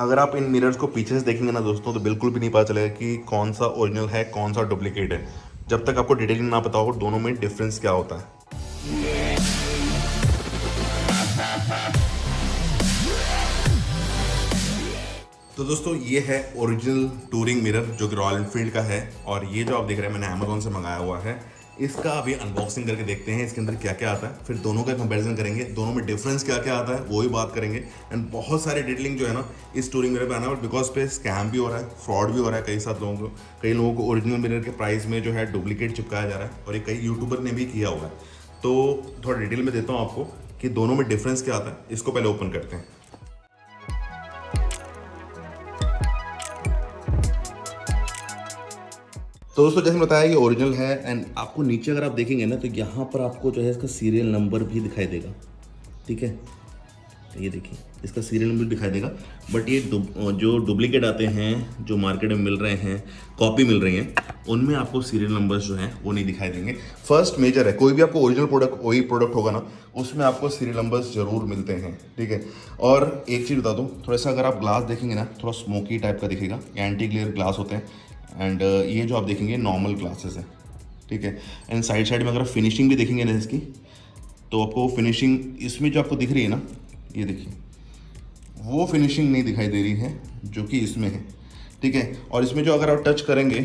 अगर आप इन मिरर्स को पीछे से देखेंगे ना दोस्तों, तो बिल्कुल भी नहीं पता चलेगा कि कौन सा ओरिजिनल है कौन सा डुप्लीकेट है, जब तक आपको डिटेलिंग ना पता हो दोनों में डिफरेंस क्या होता है। तो दोस्तों ये है ओरिजिनल टूरिंग मिरर जो कि रॉयल एनफील्ड का है, और ये जो आप देख रहे हैं मैंने अमेजोन से मंगाया हुआ है। इसका अभी अनबॉक्सिंग करके देखते हैं इसके अंदर क्या क्या आता है, फिर दोनों का कंपैरिजन करेंगे, दोनों में डिफरेंस क्या क्या आता है वो ही बात करेंगे। एंड बहुत सारे डिटेलिंग जो है ना इस टूरिंग मिरर पे आना है, बट बिकॉज पे स्कैम भी हो रहा है, फ्रॉड भी हो रहा है, कई लोगों को ओरिजिनल मिरर के प्राइस में जो है डुप्लीकेट चिपकाया जा रहा है, और ये कई यूट्यूबर ने भी किया हुआ है। तो थोड़ा डिटेल में देता हूँ आपको कि दोनों में डिफरेंस क्या आता है। इसको पहले ओपन करते हैं। तो दोस्तों जैसे बताया ये ओरिजिनल है, एंड आपको नीचे अगर आप देखेंगे ना तो यहाँ पर आपको जो है इसका सीरियल नंबर भी दिखाई देगा। ठीक है, तो ये देखिए इसका सीरियल नंबर दिखाई देगा। बट ये जो डुप्लीकेट आते हैं, जो मार्केट में मिल रहे हैं, कॉपी मिल रही हैं, उनमें आपको सीरियल नंबर्स जो हैं वो नहीं दिखाई देंगे। फर्स्ट मेजर है, कोई भी आपको ओरिजिनल प्रोडक्ट वही प्रोडक्ट होगा ना उसमें आपको सीरियल नंबर्स जरूर मिलते हैं। ठीक है, और एक चीज़ बता दूँ, थोड़ा सा अगर आप ग्लास देखेंगे ना थोड़ा स्मोकी टाइप का दिखेगा, एंटी ग्लेयर ग्लास होते हैं। एंड ये जो आप देखेंगे नॉर्मल ग्लासेस है। ठीक है, एंड साइड में अगर आप फिनिशिंग भी देखेंगे ना इसकी, तो आपको फिनिशिंग इसमें जो आपको दिख रही है ना, ये देखिए वो फिनिशिंग नहीं दिखाई दे रही है जो कि इसमें है। ठीक है, और इसमें जो अगर आप टच करेंगे,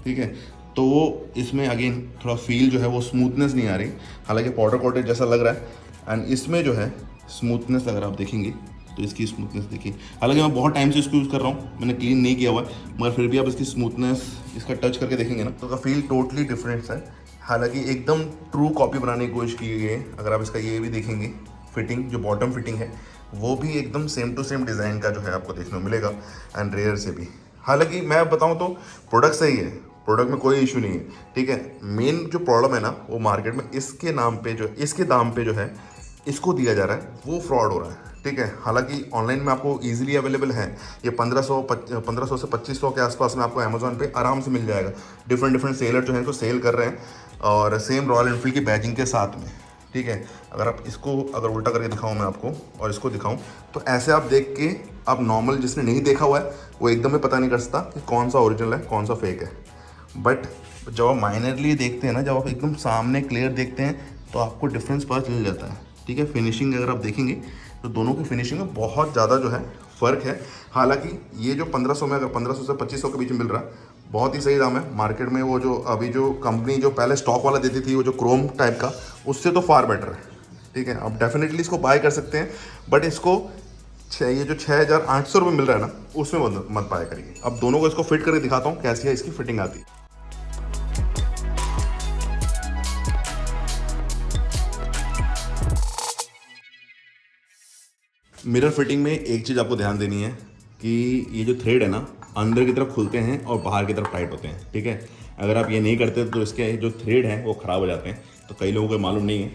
ठीक है, तो वो इसमें अगेन थोड़ा फील जो है वो स्मूथनेस नहीं आ रही, हालांकि पाउडर कोटेड जैसा लग रहा है। एंड इसमें जो है स्मूथनेस अगर आप देखेंगे तो इसकी स्मूथनेस देखिए, हालांकि मैं बहुत टाइम से इसको यूज़ कर रहा हूँ, मैंने क्लीन नहीं किया हुआ है, मगर फिर भी आप इसकी स्मूथनेस इसका टच करके देखेंगे ना तो का फील टोटली डिफरेंट है। हालांकि एकदम ट्रू कॉपी बनाने की कोशिश की गई है। अगर आप इसका ये भी देखेंगे, फिटिंग जो बॉटम फिटिंग है वो भी एकदम सेम टू सेम डिज़ाइन का जो है आपको देखने को मिलेगा, एंड रेयर से भी। हालांकि मैं बताऊँ तो प्रोडक्ट सही है, प्रोडक्ट में कोई इशू नहीं है। ठीक है, मेन जो प्रॉब्लम है ना वो मार्केट में इसके नाम पे जो इसके दाम पे जो है इसको दिया जा रहा है वो फ्रॉड हो रहा है। ठीक है, हालांकि ऑनलाइन में आपको इजीली अवेलेबल है, ये 1500 से 2500 के आसपास में आपको अमेजोन पे आराम से मिल जाएगा। डिफरेंट सेलर जो हैं इनको सेल कर रहे हैं, और सेम रॉयल एनफील्ड की बैजिंग के साथ में। ठीक है, अगर आप इसको अगर उल्टा करके दिखाऊं मैं आपको और इसको दिखाऊं, तो ऐसे आप देख के आप नॉर्मल जिसने नहीं देखा हुआ है वो एकदम में पता नहीं कर सकता कि कौन सा ओरिजिनल है कौन सा फेक है। बट जब आप माइनरली देखते हैं ना, जब आप एकदम सामने क्लियर देखते हैं तो आपको डिफरेंस पता चल जाता है। ठीक है, फिनिशिंग अगर आप देखेंगे तो दोनों की फिनिशिंग में बहुत ज़्यादा जो है फ़र्क है। हालांकि ये जो 1500 में, अगर 1500 से 2500 के बीच में मिल रहा है, बहुत ही सही दाम है मार्केट में। वो जो अभी जो कंपनी जो पहले स्टॉक वाला देती थी वो जो क्रोम टाइप का, उससे तो फार बेटर है। ठीक है, आप डेफिनेटली इसको बाय कर सकते हैं, बट इसको ये जो 6800 रुपये मिल रहा है ना उसमें मत बाय करिए। अब दोनों को इसको फिट करके दिखाता हूँ कैसी है इसकी फिटिंग आती है। मिरर फिटिंग में एक चीज़ आपको ध्यान देनी है कि ये जो थ्रेड है ना अंदर की तरफ खुलते हैं और बाहर की तरफ टाइट होते हैं। ठीक है, अगर आप ये नहीं करते तो इसके जो थ्रेड हैं वो ख़राब हो जाते हैं, तो कई लोगों को मालूम नहीं है।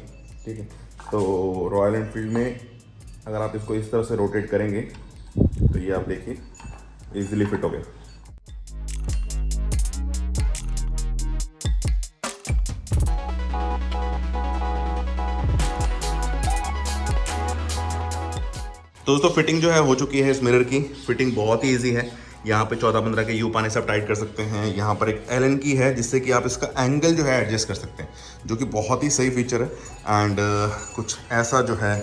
ठीक है, तो रॉयल एनफील्ड में अगर आप इसको इस तरह से रोटेट करेंगे तो ये आप देखिए ईजिली फिट हो गया। तो दोस्तों फिटिंग जो है हो चुकी है। इस मिरर की फिटिंग बहुत ही ईजी है। यहाँ पे 14-15 के यू पाने से आप टाइट कर सकते हैं। यहाँ पर एक एलन की है जिससे कि आप इसका एंगल जो है एडजस्ट कर सकते हैं, जो कि बहुत ही सही फीचर है। एंड कुछ ऐसा जो है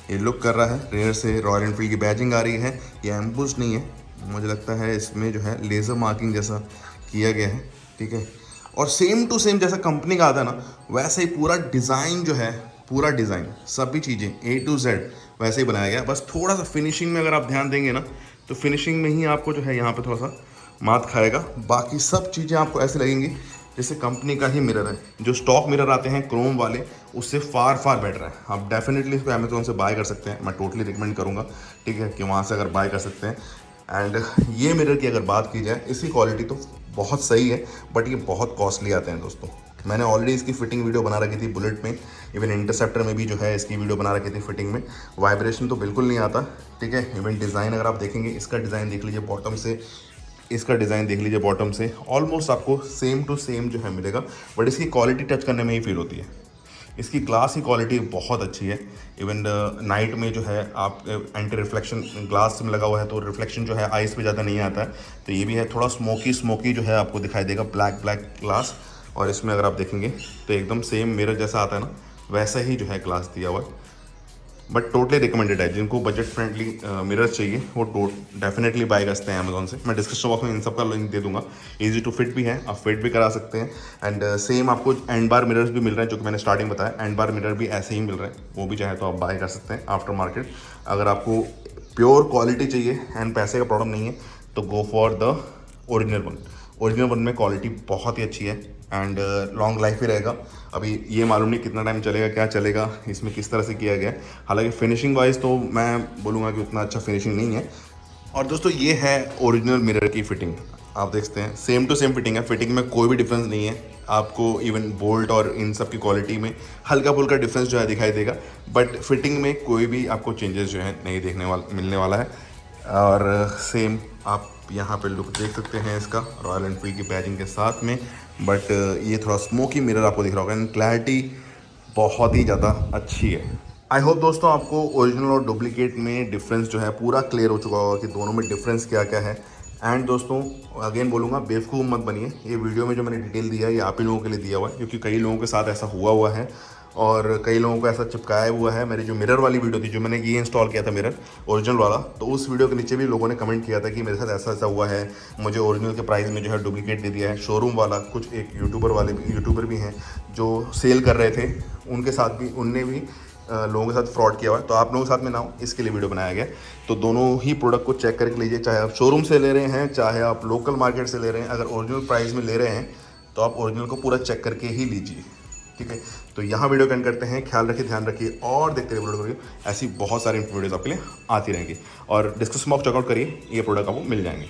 ये लुक कर रहा है। रेयर से रॉयल एनफील्ड की बैजिंग आ रही है, ये एम्बुश नहीं है, मुझे लगता है इसमें जो है लेज़र मार्किंग जैसा किया गया है। ठीक है, और सेम टू सेम जैसा कंपनी का आता है ना वैसे ही पूरा डिज़ाइन जो है, पूरा डिज़ाइन सभी चीज़ें A to Z वैसे ही बनाया गया। बस थोड़ा सा फिनिशिंग में अगर आप ध्यान देंगे ना तो फिनिशिंग में ही आपको जो है यहाँ पे थोड़ा सा मात खाएगा, बाकी सब चीज़ें आपको ऐसे लगेंगी जैसे कंपनी का ही मिरर है। जो स्टॉक मिरर आते हैं क्रोम वाले उससे फार बेटर है। आप डेफिनेटली इसको अमेजोन से बाय कर सकते हैं, मैं टोटली रिकमेंड करूँगा। ठीक है, कि वहाँ से अगर बाय कर सकते हैं। एंड ये मिरर की अगर बात की जाए, इसकी क्वालिटी तो बहुत सही है, बट ये बहुत कॉस्टली आते हैं दोस्तों। मैंने ऑलरेडी इसकी फिटिंग वीडियो बना रखी थी बुलेट में, इवन इंटरसेप्टर में भी जो है इसकी वीडियो बना रखी थी फिटिंग में। वाइब्रेशन तो बिल्कुल नहीं आता। ठीक है, इवन डिज़ाइन अगर आप देखेंगे, इसका डिज़ाइन देख लीजिए बॉटम से, इसका डिज़ाइन देख लीजिए बॉटम से, ऑलमोस्ट आपको सेम टू सेम जो है मिलेगा, बट इसकी क्वालिटी टच करने में ही फील होती है। इसकी ग्लास की क्वालिटी बहुत अच्छी है। इवन नाइट में जो है आप एंटी रिफ्लेक्शन ग्लास में लगा हुआ है तो रिफ्लेक्शन जो है आइस पे ज़्यादा नहीं आता है। तो ये भी है, थोड़ा स्मोकी जो है आपको दिखाई देगा, ब्लैक ग्लास। और इसमें अगर आप देखेंगे तो एकदम सेम मिरर जैसा आता है ना, वैसा ही जो है ग्लास दिया हुआ है। बट टोटली रिकमेंडेड है, जिनको बजट फ्रेंडली मिरर्स चाहिए वो डेफिनेटली बाय कर सकते हैं अमेजोन से। मैं डिस्क्रिप्शन बॉक्स में इन सब का लिंक दे दूंगा। इजी टू फिट भी है, आप फिट भी करा सकते हैं। एंड सेम आपको एंड बार मिरर्स भी मिल रहे हैं, जो कि मैंने स्टार्टिंग बताया, एंड बार मिरर भी ऐसे ही मिल रहे हैं, वो भी चाहे तो आप बाय कर सकते हैं आफ्टर मार्केट। अगर आपको प्योर क्वालिटी चाहिए एंड पैसे का प्रॉब्लम नहीं है तो go for the original one. Original one में क्वालिटी बहुत ही अच्छी है एंड लॉन्ग लाइफ ही रहेगा। अभी ये मालूम नहीं कितना टाइम चलेगा, क्या चलेगा, इसमें किस तरह से किया गया है। हालांकि फिनिशिंग वाइज तो मैं बोलूँगा कि उतना अच्छा फिनिशिंग नहीं है। और दोस्तों ये है ओरिजिनल मिरर की फिटिंग, आप देख सकते हैं सेम टू सेम फिटिंग है। फिटिंग में कोई भी डिफरेंस नहीं है आपको, इवन बोल्ट और इन सब की क्वालिटी में हल्का फुल्का डिफरेंस जो है दिखाई देगा, बट फिटिंग में कोई भी आपको चेंजेस जो है नहीं मिलने वाला है। और सेम आप यहाँ पे लुक देख सकते हैं इसका रॉयल एनफील्ड की बैजिंग के साथ में। बट ये थोड़ा स्मोकी मिरर आपको दिख रहा होगा एंड क्लैरिटी बहुत ही ज़्यादा अच्छी है। आई होप दोस्तों आपको ओरिजिनल और डुप्लीकेट में डिफरेंस जो है पूरा क्लियर हो चुका होगा कि दोनों में डिफरेंस क्या क्या है। एंड दोस्तों अगेन बोलूँगा, बेवकूफ़ मत बनिए। ये वीडियो में जो मैंने डिटेल दिया है ये आप ही लोगों के लिए दिया हुआ है, क्योंकि कई लोगों के साथ ऐसा हुआ है और कई लोगों को ऐसा चिपकाया हुआ है। मेरी जो मिरर वाली वीडियो थी, जो मैंने ये इंस्टॉल किया था मिरर ओरिजिनल वाला, तो उस वीडियो के नीचे भी लोगों ने कमेंट किया था कि मेरे साथ ऐसा हुआ है, मुझे ओरिजिनल के प्राइस में जो है डुप्लीकेट दे दिया है। शोरूम वाला कुछ एक यूट्यूबर भी हैं जो सेल कर रहे थे, उनके साथ भी उनने भी लोगों के साथ फ्रॉड किया हुआ है। तो आप लोगों के साथ में ना हो, इसके लिए वीडियो बनाया गया। तो दोनों ही प्रोडक्ट को चेक करके लीजिए, चाहे आप शोरूम से ले रहे हैं, चाहे आप लोकल मार्केट से ले रहे हैं। अगर ओरिजिनल प्राइस में ले रहे हैं तो आप ओरिजिनल को पूरा चेक करके ही लीजिए, ठीक है। तो यहाँ वीडियो एंड करते हैं। ख्याल रखिए, ध्यान रखिए और देखते रहिए वीडियो। ऐसी बहुत सारी वीडियोज़ आपके लिए आती रहेंगी और डिस्क्रिप्शन बॉक्स चेकआउट करिए, ये प्रोडक्ट आपको मिल जाएंगे।